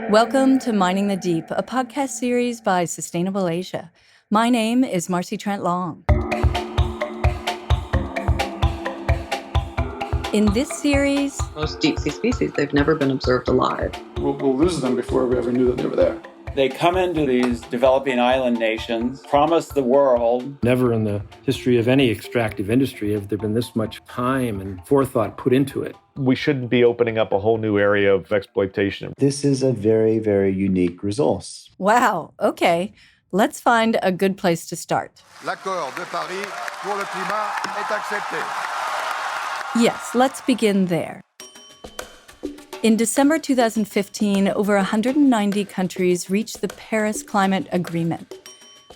Welcome to Mining the Deep, a podcast series by Sustainable Asia. My name is Marcy Trent Long. In this series, most deep sea species, they've never been observed alive. We'll lose them before we ever knew that they were there. They come into these developing island nations, promise the world. Never in the history of any extractive industry have there been this much time and forethought put into it. We shouldn't be opening up a whole new area of exploitation. This is a very, very unique resource. Wow, okay. Let's find a good place to start. L'accord de Paris pour le climat est accepté. Yes, let's begin there. In December 2015, over 190 countries reached the Paris Climate Agreement.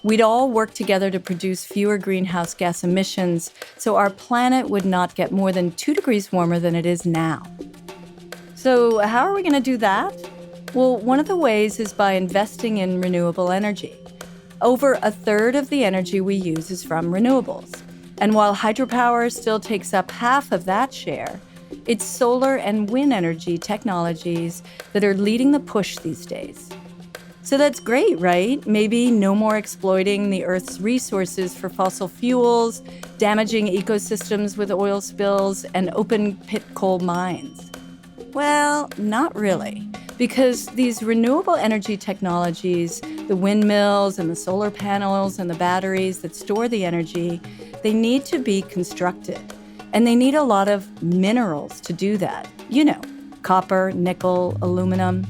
We'd all work together to produce fewer greenhouse gas emissions so our planet would not get more than 2 degrees warmer than it is now. So how are we going to do that? Well, one of the ways is by investing in renewable energy. Over a third of the energy we use is from renewables. And while hydropower still takes up half of that share, it's solar and wind energy technologies that are leading the push these days. So that's great, right? Maybe no more exploiting the Earth's resources for fossil fuels, damaging ecosystems with oil spills, and open-pit coal mines. Well, not really, because these renewable energy technologies, the windmills and the solar panels and the batteries that store the energy, they need to be constructed. And they need a lot of minerals to do that. You know, copper, nickel, aluminum.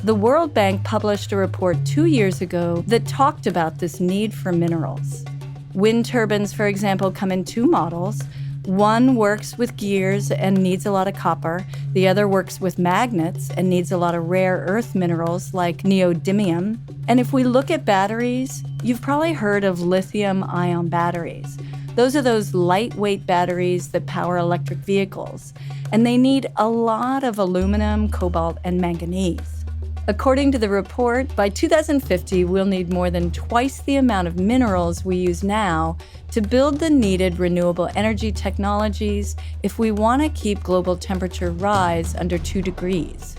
The World Bank published a report 2 years ago that talked about this need for minerals. Wind turbines, for example, come in 2 models. One works with gears and needs a lot of copper. The other works with magnets and needs a lot of rare earth minerals like neodymium. And if we look at batteries, you've probably heard of lithium-ion batteries. Those are those lightweight batteries that power electric vehicles, and they need a lot of aluminum, cobalt, and manganese. According to the report, by 2050, we'll need more than twice the amount of minerals we use now to build the needed renewable energy technologies if we want to keep global temperature rise under 2 degrees.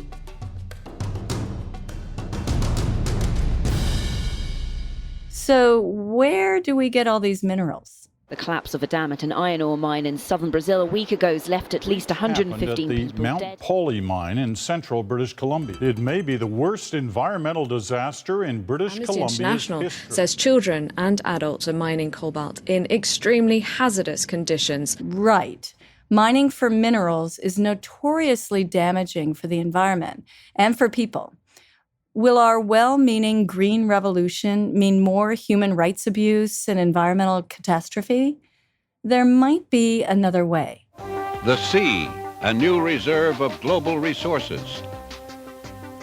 So where do we get all these minerals? The collapse of a dam at an iron ore mine in southern Brazil a week ago has left at least 115 people dead. The Mount Poly mine in central British Columbia. It may be the worst environmental disaster in British Columbia's International history. says children and adults are mining cobalt in extremely hazardous conditions. Right. Mining for minerals is notoriously damaging for the environment and for people. Will our well-meaning green revolution mean more human rights abuse and environmental catastrophe? There might be another way. The sea, a new reserve of global resources.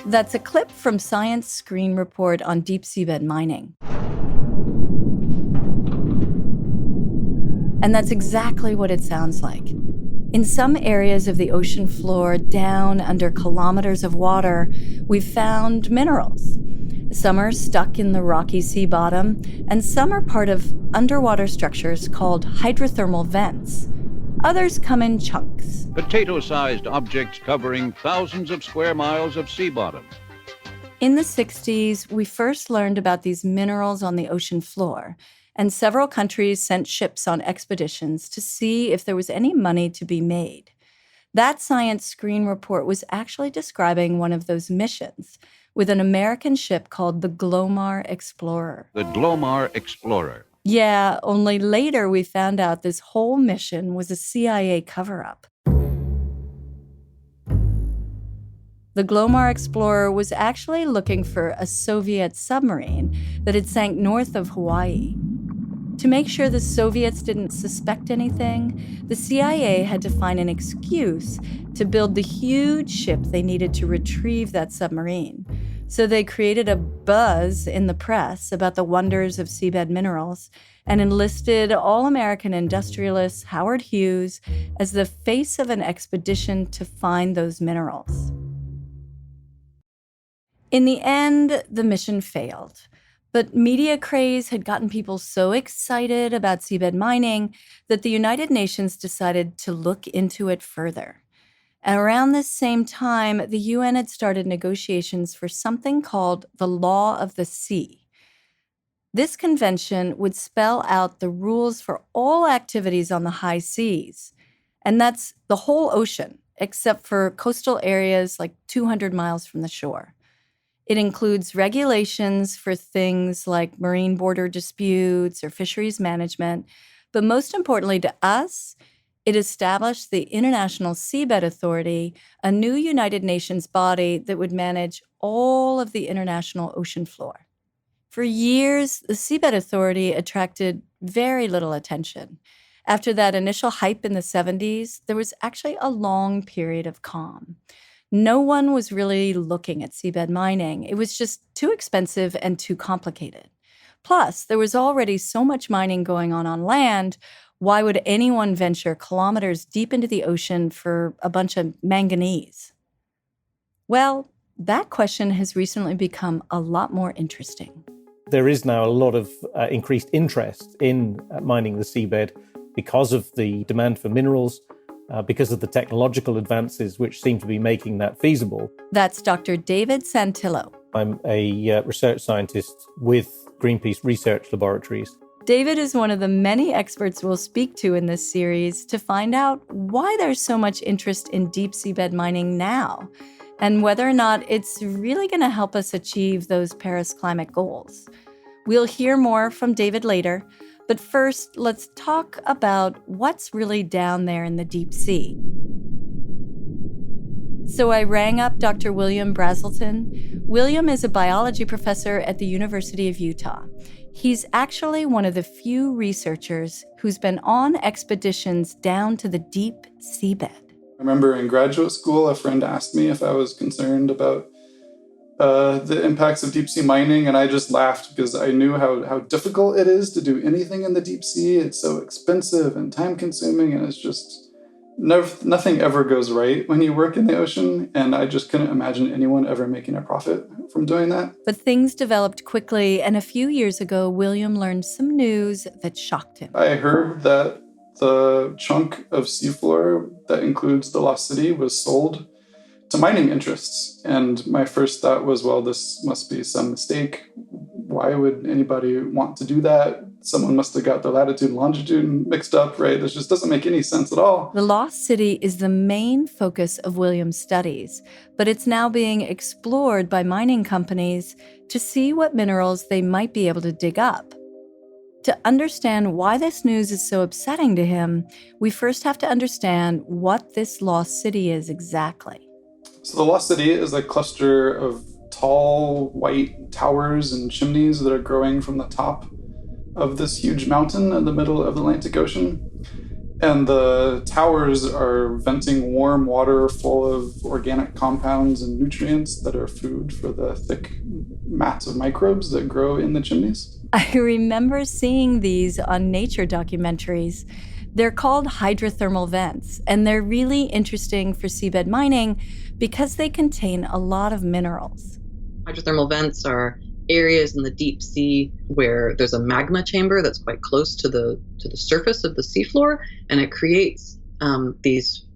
That's a clip from Science Screen Report on deep seabed mining. And that's exactly what it sounds like. In some areas of the ocean floor, down under kilometers of water, we've found minerals. Some are stuck in the rocky sea bottom, and some are part of underwater structures called hydrothermal vents. Others come in chunks. Potato-sized objects covering thousands of square miles of sea bottom. In the 60s, we first learned about these minerals on the ocean floor, and several countries sent ships on expeditions to see if there was any money to be made. That Science Screen Report was actually describing one of those missions with an American ship called the Glomar Explorer. The Glomar Explorer. Yeah, only later we found out this whole mission was a CIA cover-up. The Glomar Explorer was actually looking for a Soviet submarine that had sank north of Hawaii. To make sure the Soviets didn't suspect anything, the CIA had to find an excuse to build the huge ship they needed to retrieve that submarine. So they created a buzz in the press about the wonders of seabed minerals and enlisted all-American industrialist Howard Hughes as the face of an expedition to find those minerals. In the end, the mission failed. But media craze had gotten people so excited about seabed mining that the United Nations decided to look into it further. And around this same time, the UN had started negotiations for something called the Law of the Sea. This convention would spell out the rules for all activities on the high seas. And that's the whole ocean, except for coastal areas like 200 miles from the shore. It includes regulations for things like marine border disputes or fisheries management. But most importantly to us, it established the International Seabed Authority, a new United Nations body that would manage all of the international ocean floor. For years, the Seabed Authority attracted very little attention. After that initial hype in the 70s, there was actually a long period of calm. No one was really looking at seabed mining. It was just too expensive and too complicated. Plus, there was already so much mining going on land. Why would anyone venture kilometers deep into the ocean for a bunch of manganese? Well, that question has recently become a lot more interesting. There is now a lot of increased interest in mining the seabed because of the demand for minerals, because of the technological advances which seem to be making that feasible. That's Dr. David Santillo. I'm a research scientist with Greenpeace Research Laboratories. David is one of the many experts we'll speak to in this series to find out why there's so much interest in deep seabed mining now, and whether or not it's really going to help us achieve those Paris climate goals. We'll hear more from David later, but first, let's talk about what's really down there in the deep sea. So I rang up Dr. William Brazelton. William is a biology professor at the University of Utah. He's actually one of the few researchers who's been on expeditions down to the deep seabed. I remember in graduate school, a friend asked me if I was concerned about the impacts of deep sea mining, and I just laughed because I knew how difficult it is to do anything in the deep sea. It's so expensive and time consuming, and it's just nothing ever goes right when you work in the ocean, and I just couldn't imagine anyone ever making a profit from doing that. But things developed quickly, and a few years ago, William learned some news that shocked him. I heard that the chunk of seafloor that includes the lost city was sold to mining interests. And my first thought was, well, this must be some mistake. Why would anybody want to do that? Someone must have got the latitude and longitude mixed up, right? This just doesn't make any sense at all. The lost city is the main focus of William's studies, but it's now being explored by mining companies to see what minerals they might be able to dig up. To understand why this news is so upsetting to him, we first have to understand what this lost city is exactly. So the lost city is a cluster of tall white towers and chimneys that are growing from the top of this huge mountain in the middle of the Atlantic Ocean. And the towers are venting warm water full of organic compounds and nutrients that are food for the thick mats of microbes that grow in the chimneys. I remember seeing these on nature documentaries. They're called hydrothermal vents, and they're really interesting for seabed mining because they contain a lot of minerals. Hydrothermal vents are areas in the deep sea where there's a magma chamber that's quite close to the surface of the seafloor, and it creates these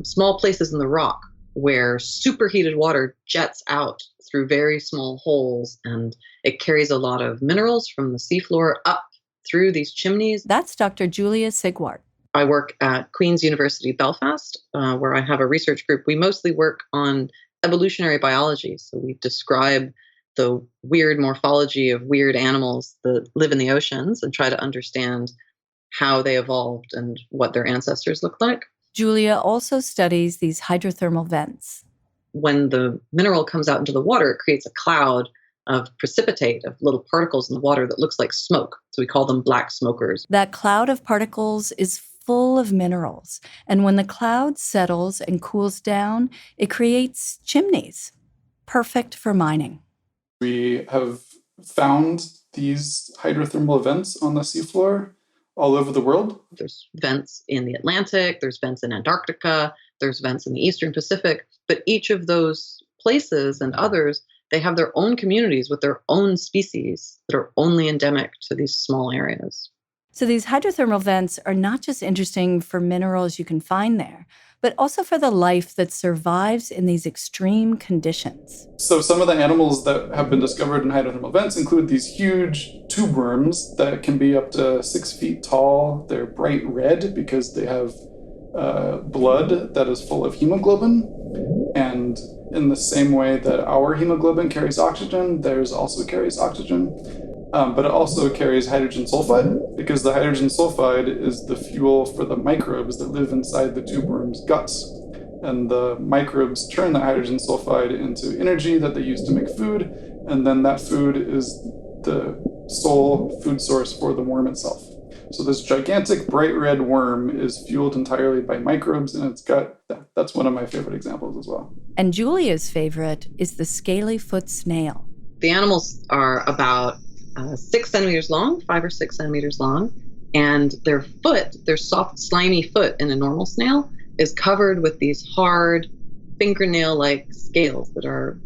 small places in the rock where superheated water jets out through very small holes, and it carries a lot of minerals from the seafloor up through these chimneys. That's Dr. Julia Sigwart. I work at Queen's University Belfast, where I have a research group. We mostly work on evolutionary biology. So we describe the weird morphology of weird animals that live in the oceans and try to understand how they evolved and what their ancestors looked like. Julia also studies these hydrothermal vents. When the mineral comes out into the water, it creates a cloud of precipitate, of little particles in the water that looks like smoke. So we call them black smokers. That cloud of particles is full of minerals. And when the cloud settles and cools down, it creates chimneys, perfect for mining. We have found these hydrothermal vents on the seafloor all over the world. There's vents in the Atlantic, there's vents in Antarctica, there's vents in the Eastern Pacific, but each of those places and others they have their own communities with their own species that are only endemic to these small areas. So these hydrothermal vents are not just interesting for minerals you can find there, but also for the life that survives in these extreme conditions. So some of the animals that have been discovered in hydrothermal vents include these huge tube worms that can be up to 6 feet tall. They're bright red because they have blood that is full of hemoglobin. And in the same way that our hemoglobin carries oxygen, theirs also carries oxygen. But it also carries hydrogen sulfide, because the hydrogen sulfide is the fuel for the microbes that live inside the tube worm's guts. And the microbes turn that hydrogen sulfide into energy that they use to make food, and then that food is the sole food source for the worm itself. So this gigantic bright red worm is fueled entirely by microbes in its gut. That's one of my favorite examples as well. And Julia's favorite is the scaly foot snail. The animals are about 6 centimeters long, 5 or 6 centimeters long, and their foot, their soft, slimy foot in a normal snail, is covered with these hard fingernail-like scales that are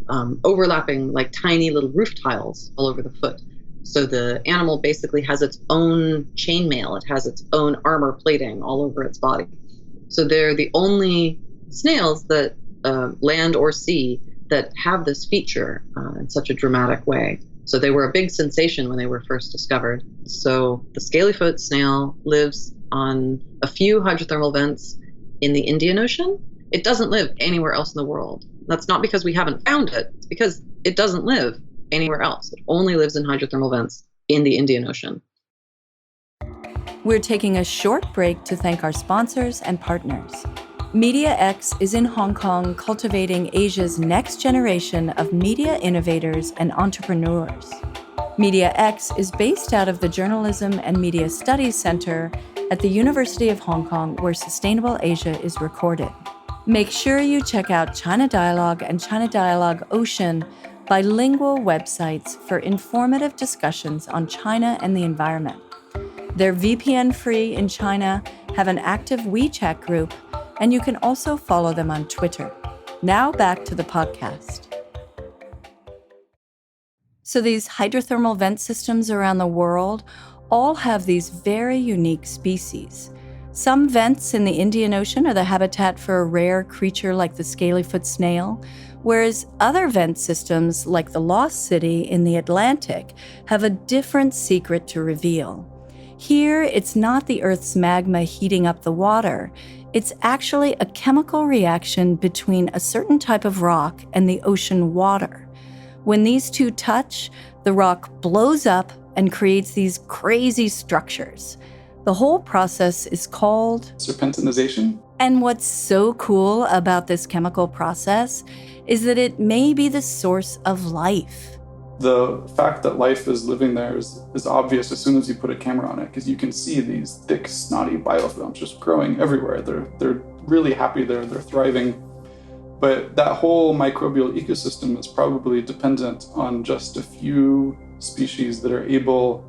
overlapping like tiny little roof tiles all over the foot. So the animal basically has its own chainmail. It has its own armor plating all over its body. So they're the only snails that land or sea that have this feature in such a dramatic way. So they were a big sensation when they were first discovered. So the scalyfoot snail lives on a few hydrothermal vents in the Indian Ocean. It doesn't live anywhere else in the world. That's not because we haven't found it. It's because it doesn't live anywhere else. It only lives in hydrothermal vents in the Indian Ocean. We're taking a short break to thank our sponsors and partners. Media X is in Hong Kong cultivating Asia's next generation of media innovators and entrepreneurs. Media X is based out of the Journalism and Media Studies Center at the University of Hong Kong, where Sustainable Asia is recorded. Make sure you check out China Dialogue and Chinadialogueocean, bilingual websites for informative discussions on China and the environment. They're VPN-free in China, have an active WeChat group, and you can also follow them on Twitter. Now back to the podcast. So these hydrothermal vent systems around the world all have these very unique species. Some vents in the Indian Ocean are the habitat for a rare creature like the scalyfoot snail, whereas other vent systems like the Lost City in the Atlantic have a different secret to reveal. Here, it's not the Earth's magma heating up the water. It's actually a chemical reaction between a certain type of rock and the ocean water. When these two touch, the rock blows up and creates these crazy structures. The whole process is called serpentinization. And what's so cool about this chemical process is that it may be the source of life. The fact that life is living there is obvious as soon as you put a camera on it, because you can see these thick, snotty biofilms just growing everywhere. They're really happy there, they're thriving. But that whole microbial ecosystem is probably dependent on just a few species that are able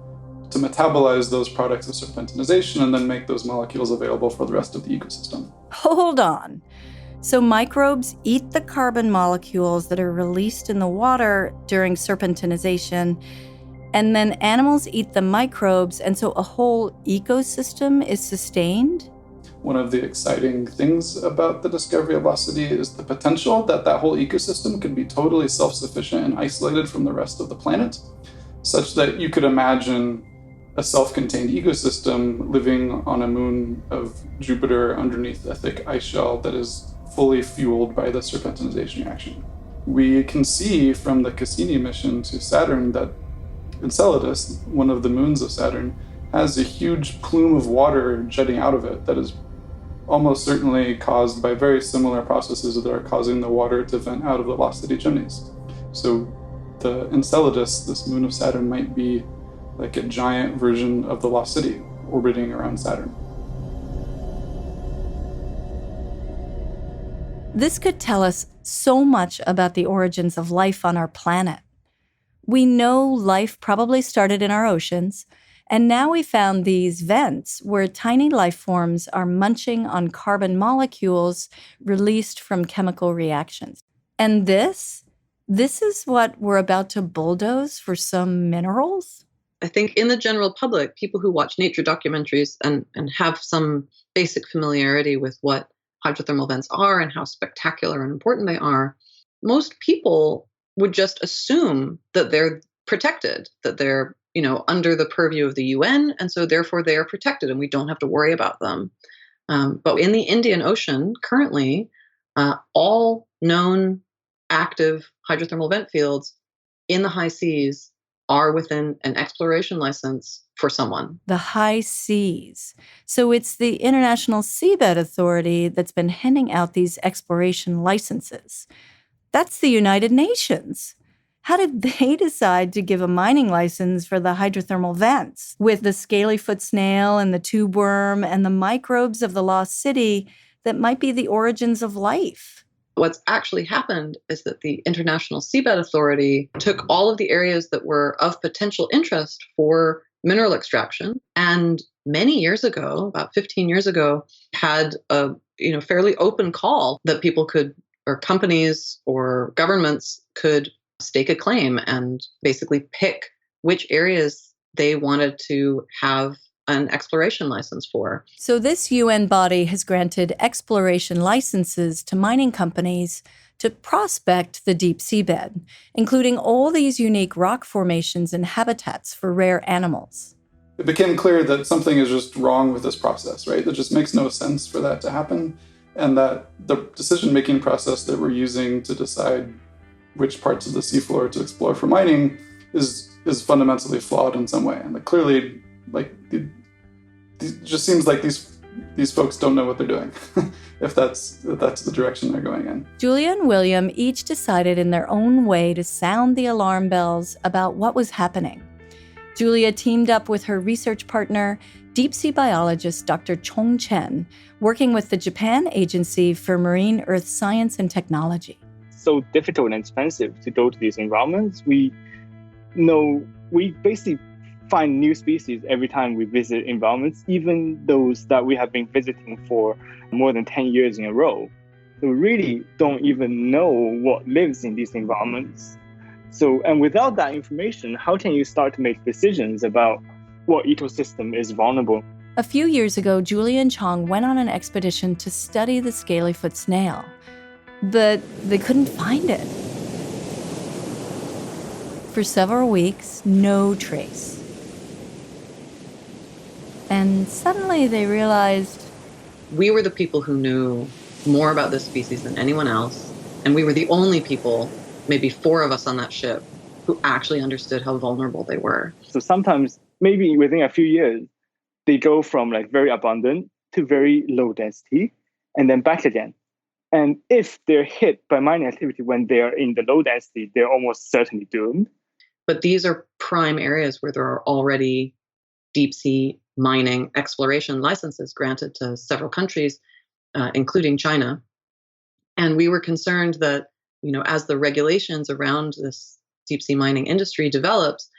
to metabolize those products of serpentinization and then make those molecules available for the rest of the ecosystem. Hold on. So microbes eat the carbon molecules that are released in the water during serpentinization, and then animals eat the microbes, and so a whole ecosystem is sustained? One of the exciting things about the discovery of Lost City is the potential that that whole ecosystem could be totally self-sufficient and isolated from the rest of the planet, such that you could imagine a self-contained ecosystem living on a moon of Jupiter underneath a thick ice shell that is fully fueled by the serpentinization reaction. We can see from the Cassini mission to Saturn that Enceladus, one of the moons of Saturn, has a huge plume of water jetting out of it that is almost certainly caused by very similar processes that are causing the water to vent out of the Lost City chimneys. So the Enceladus, this moon of Saturn, might be like a giant version of the Lost City orbiting around Saturn. This could tell us so much about the origins of life on our planet. We know life probably started in our oceans, and now we found these vents where tiny life forms are munching on carbon molecules released from chemical reactions. And this This is what we're about to bulldoze for some minerals? I think in the general public, people who watch nature documentaries and have some basic familiarity with what hydrothermal vents are and how spectacular and important they are, most people would just assume that they're protected, that they're, under the purview of the UN, and so therefore they are protected and we don't have to worry about them. But in the Indian Ocean, currently, all known active hydrothermal vent fields in the high seas are within an exploration license for someone. The high seas. So it's the International Seabed Authority that's been handing out these exploration licenses. That's the United Nations. How did they decide to give a mining license for the hydrothermal vents with the scaly-foot snail and the tube worm and the microbes of the lost city that might be the origins of life? What's actually happened is that the International Seabed Authority took all of the areas that were of potential interest for mineral extraction and many years ago, about 15 years ago, had a fairly open call that people could, or companies or governments could stake a claim and basically pick which areas they wanted to have an exploration license for. So this UN body has granted exploration licenses to mining companies to prospect the deep seabed, including all these unique rock formations and habitats for rare animals. It became clear that something is just wrong with this process, right? It just makes no sense for that to happen. And that the decision-making process that we're using to decide which parts of the seafloor to explore for mining is fundamentally flawed in some way. And clearly, it just seems like these folks don't know what they're doing, if that's the direction they're going in. Julia and William each decided in their own way to sound the alarm bells about what was happening. Julia teamed up with her research partner, deep-sea biologist Dr. Chong Chen, working with the Japan Agency for Marine Earth Science and Technology. So difficult and expensive to go to these environments. We basically find new species every time we visit environments, even those that we have been visiting for more than 10 years in a row. So we really don't even know what lives in these environments. And without that information, how can you start to make decisions about what ecosystem is vulnerable? A few years ago, Julia and Chong went on an expedition to study the scaly-foot snail, but they couldn't find it. For several weeks, no trace. And suddenly they realized we were the people who knew more about this species than anyone else, and we were the only people, maybe 4 of us on that ship, who actually understood how vulnerable they were. So sometimes, maybe within a few years, they go from very abundant to very low density, and then back again. And if they're hit by mining activity when they're in the low density, they're almost certainly doomed. But these are prime areas where there are already deep sea mining exploration licenses granted to several countries, including China. And we were concerned that, as the regulations around this deep sea mining industry develops,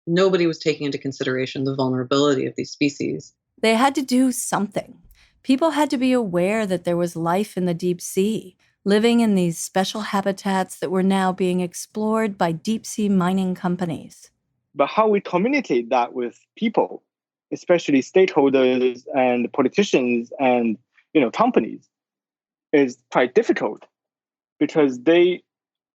nobody was taking into consideration the vulnerability of these species. They had to do something. People had to be aware that there was life in the deep sea, living in these special habitats that were now being explored by deep sea mining companies. But how we communicate that with people, especially stakeholders and politicians and companies, is quite difficult, because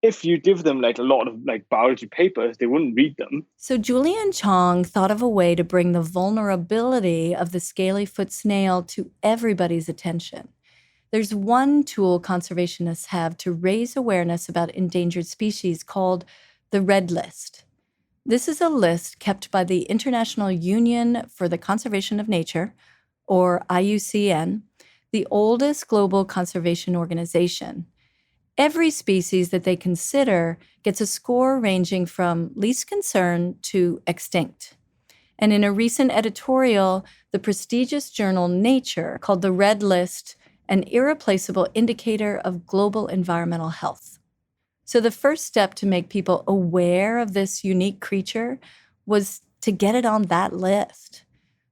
if you give them a lot of biology papers, they wouldn't read them. So Julia and Chong thought of a way to bring the vulnerability of the scaly-foot snail to everybody's attention. There's one tool conservationists have to raise awareness about endangered species called the Red List. This is a list kept by the International Union for the Conservation of Nature, or IUCN, the oldest global conservation organization. Every species that they consider gets a score ranging from least concern to extinct. And in a recent editorial, the prestigious journal Nature called the Red List an irreplaceable indicator of global environmental health. So the first step to make people aware of this unique creature was to get it on that list.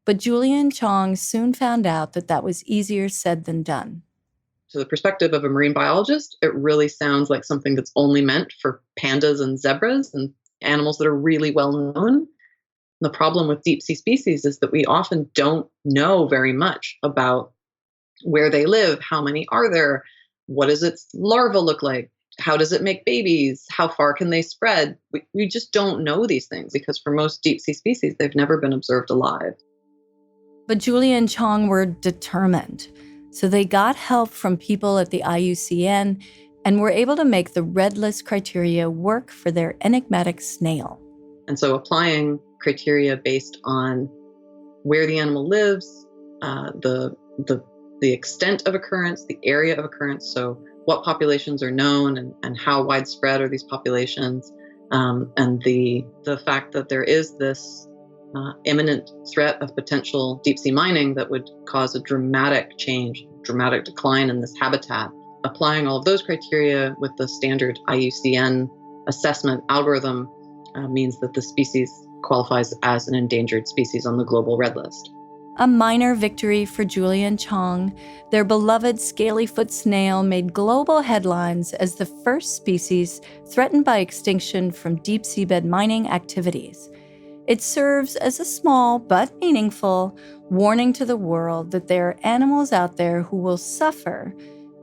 But Julia and Chong soon found out that was easier said than done. to the perspective of a marine biologist, it really sounds like something that's only meant for pandas and zebras and animals that are really well known. The problem with deep sea species is that we often don't know very much about where they live, how many are there, what does its larva look like, how does it make babies, how far can they spread. We just don't know these things because for most deep sea species, they've never been observed alive. But Julia and Chong were determined. So they got help from people at the IUCN and were able to make the red list criteria work for their enigmatic snail. And so applying criteria based on where the animal lives, the extent of occurrence, the area of occurrence, so what populations are known and how widespread are these populations, and the fact that there is this imminent threat of potential deep sea mining that would cause a dramatic decline in this habitat. Applying all of those criteria with the standard IUCN assessment algorithm means that the species qualifies as an endangered species on the global red list. A minor victory for Julia and Chong. Their beloved scaly-foot snail made global headlines as the first species threatened by extinction from deep seabed mining activities. It serves as a small but meaningful warning to the world that there are animals out there who will suffer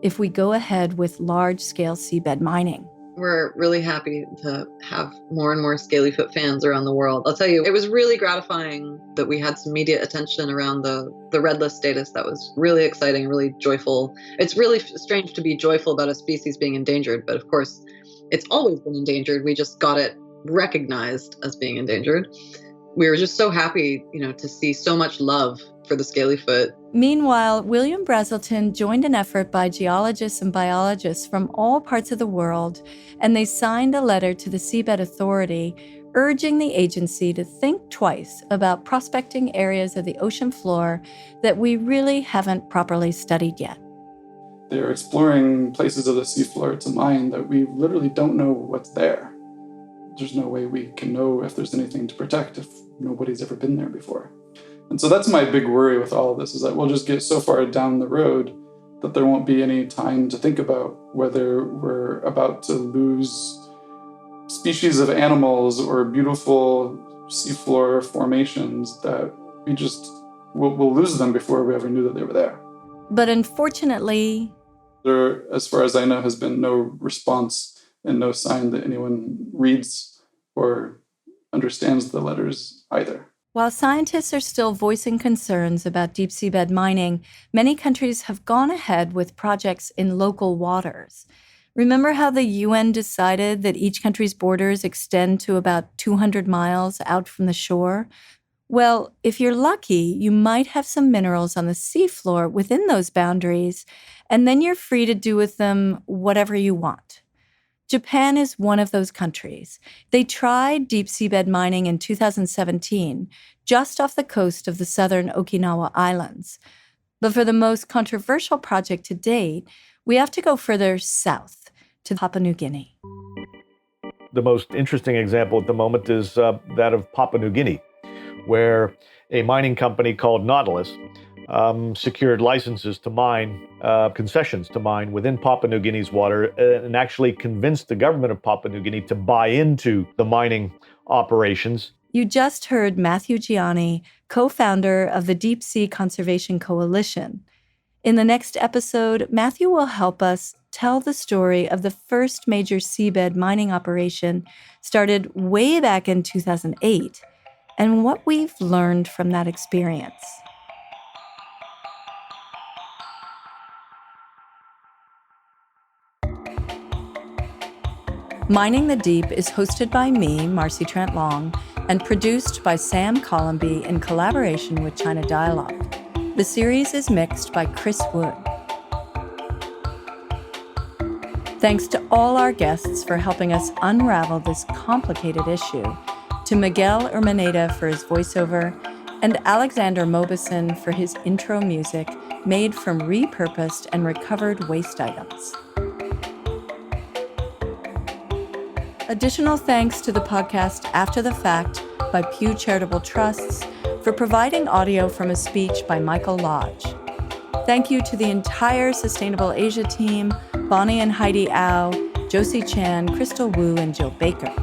if we go ahead with large-scale seabed mining. We're really happy to have more and more scalyfoot fans around the world. I'll tell you, it was really gratifying that we had some media attention around the red list status. That was really exciting, really joyful. It's really strange to be joyful about a species being endangered, but of course, it's always been endangered. We just got it recognized as being endangered. We were just so happy, to see so much love for the scalyfoot. Meanwhile, William Brazelton joined an effort by geologists and biologists from all parts of the world, and they signed a letter to the Seabed Authority urging the agency to think twice about prospecting areas of the ocean floor that we really haven't properly studied yet. They're exploring places of the seafloor to mine that we literally don't know what's there. There's no way we can know if there's anything to protect if nobody's ever been there before. And so that's my big worry with all of this, is that we'll just get so far down the road that there won't be any time to think about whether we're about to lose species of animals or beautiful seafloor formations, that we'll lose them before we ever knew that they were there. But unfortunately, there, as far as I know, has been no response and no sign that anyone reads or understands the letters either. While scientists are still voicing concerns about deep seabed mining, many countries have gone ahead with projects in local waters. Remember how the UN decided that each country's borders extend to about 200 miles out from the shore? Well, if you're lucky, you might have some minerals on the seafloor within those boundaries, and then you're free to do with them whatever you want. Japan is one of those countries. They tried deep seabed mining in 2017, just off the coast of the southern Okinawa Islands. But for the most controversial project to date, we have to go further south to Papua New Guinea. The most interesting example at the moment is that of Papua New Guinea, where a mining company called Nautilus secured licenses to mine, concessions to mine within Papua New Guinea's water, and actually convinced the government of Papua New Guinea to buy into the mining operations. You just heard Matthew Gianni, co-founder of the Deep Sea Conservation Coalition. In the next episode, Matthew will help us tell the story of the first major seabed mining operation started way back in 2008 and what we've learned from that experience. Mining the Deep is hosted by me, Marcy Trent Long, and produced by Sam Colombie in collaboration with China Dialogue. The series is mixed by Chris Wood. Thanks to all our guests for helping us unravel this complicated issue, to Miguel Urmaneta for his voiceover, and Alexander Mobison for his intro music made from repurposed and recovered waste items. Additional thanks to the podcast After the Fact by Pew Charitable Trusts for providing audio from a speech by Michael Lodge. Thank you to the entire Sustainable Asia team, Bonnie and Heidi Au, Josie Chan, Crystal Wu, and Jill Baker.